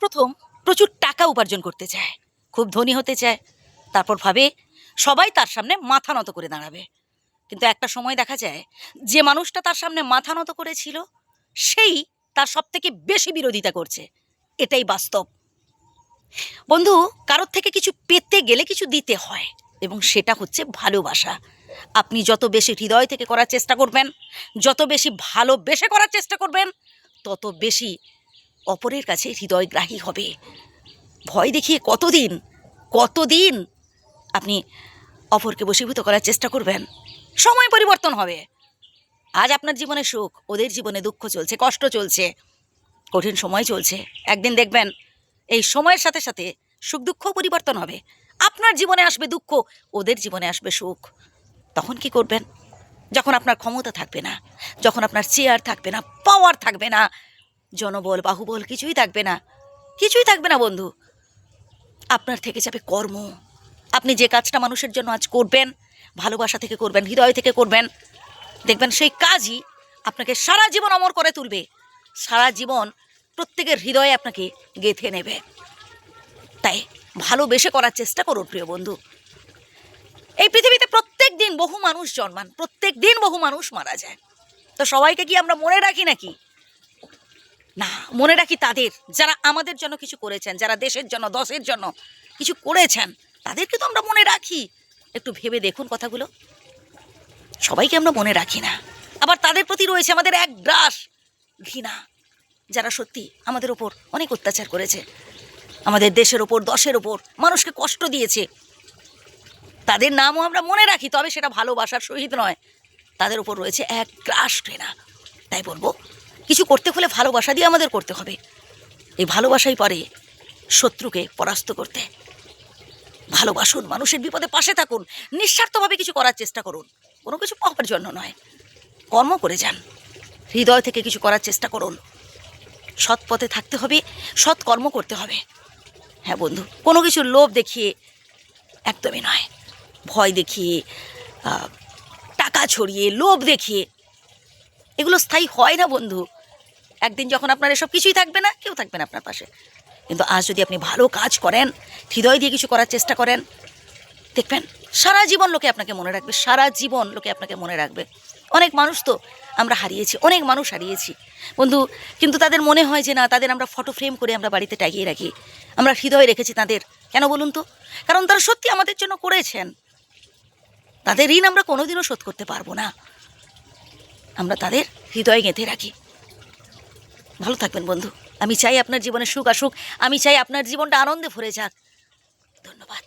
প্রথম প্রচুর টাকা উপার্জন করতে চায়, খুব ধনী হতে চায়, তারপর ভাবে সবাই তার সামনে মাথা নত করে দাঁড়াবে। কিন্তু একটা সময় দেখা যায় যে মানুষটা তার সামনে মাথা নত করেছিল সেই তার সব থেকে বেশি বিরোধিতা করছে। এটাই বাস্তব বন্ধু। কারোর থেকে কিছু পেতে গেলে কিছু দিতে হয়, এবং সেটা হচ্ছে ভালোবাসা। আপনি যত বেশি হৃদয় থেকে করার চেষ্টা করবেন, যত বেশি ভালোবেসে করার চেষ্টা করবেন, তত বেশি অপরের কাছে হৃদয়গ্রাহী হবে। ভয় দেখিয়ে কতদিন আপনি অপরকে বশীভূত করার চেষ্টা করবেন? সময় পরিবর্তন হবে। আজ আপনার জীবনে সুখ, ওদের জীবনে দুঃখ চলছে, কষ্ট চলছে, কঠিন সময় চলছে। একদিন দেখবেন এই সময়ের সাথে সাথে সুখ দুঃখও পরিবর্তন হবে। আপনার জীবনে আসবে দুঃখ, ওদের জীবনে আসবে সুখ। তখন কি করবেন? যখন আপনার ক্ষমতা থাকবে না, যখন আপনার চেয়ার থাকবে না, পাওয়ার থাকবে না, জনবল বাহুবল কিছুই থাকবে না বন্ধু। আপনার থেকে যাবে কর্ম। আপনি যে কাজটা মানুষের জন্য আজ করবেন, ভালোবাসা থেকে করবেন, হৃদয় থেকে করবেন, দেখবেন সেই কাজই আপনাকে সারা জীবন অমর করে তুলবে, সারা জীবন প্রত্যেকের হৃদয়ে আপনাকে গেঁথে নেবে। তাই ভালোবেসে করার চেষ্টা করুন প্রিয় বন্ধু। এই পৃথিবীতে প্রত্যেক দিন বহু মানুষ জন্মান, প্রত্যেক দিন বহু মানুষ মারা যায়। তো সবাইকে কি আমরা মনে রাখি নাকি? না, মনে রাখি তাদের যারা আমাদের জন্য কিছু করেছেন, যারা দেশের জন্য দশের জন্য কিছু করেছেন, তাদেরকে তো আমরা মনে রাখি। একটু ভেবে দেখুন কথাগুলো। সবাইকে আমরা মনে রাখি না। আবার তাদের প্রতি রয়েছে আমাদের এক গ্রাস ঘৃণা, যারা সত্যি আমাদের ওপর অনেক অত্যাচার করেছে, আমাদের দেশের ওপর দশের ওপর মানুষকে কষ্ট দিয়েছে। তাদের নামও আমরা মনে রাখি, তবে সেটা ভালোবাসার সহিত নয়। তাদের ওপর রয়েছে এক গ্রাস ঘৃণা। তাই বলবো, কিছু করতে হলে ভালোবাসা দিয়ে আমাদের করতে হবে। এই ভালোবাসাই পারে শত্রুকে পরাস্ত করতে। ভালোবাসুন, মানুষের বিপদে পাশে থাকুন, নিঃস্বার্থভাবে কিছু করার চেষ্টা করুন। কোনো কিছু পাওয়ার জন্য নয়, কর্ম করে যান, হৃদয় থেকে কিছু করার চেষ্টা করুন। সৎ পথে থাকতে হবে, সৎ কর্ম করতে হবে। হ্যাঁ বন্ধু, কোনো কিছু লোভ দেখিয়ে একদমই নয়। ভয় দেখিয়ে, টাকা ছড়িয়ে, লোভ দেখিয়ে এগুলো স্থায়ী হয় না বন্ধু। একদিন যখন আপনার এসব কিছুই থাকবে না, কেউ থাকবে না আপনার পাশে। কিন্তু আজ যদি আপনি ভালো কাজ করেন, হৃদয় দিয়ে কিছু করার চেষ্টা করেন, দেখবেন সারা জীবন লোকে আপনাকে মনে রাখবে, সারা জীবন লোকে আপনাকে মনে রাখবে। অনেক মানুষ তো আমরা হারিয়েছি, অনেক মানুষ হারিয়েছি বন্ধু, কিন্তু তাদের মনে হয় যে না, তাদের আমরা ফটো ফ্রেম করে আমরা বাড়িতে টাঙিয়ে রাখি, আমরা হৃদয়ে রেখেছি তাদের। কেন বলুন তো? কারণ তারা সত্যি আমাদের জন্য করেছেন। তাদের ঋণ আমরা কোনোদিনও শোধ করতে পারবো না, আমরা তাদের হৃদয়ে গেঁথে রাখি। ভালো থাকবেন বন্ধু। আমি চাই আপনার জীবনে সুখ আসুক, আমি চাই আপনার জীবনটা আনন্দে ভরে যাক। ধন্যবাদ।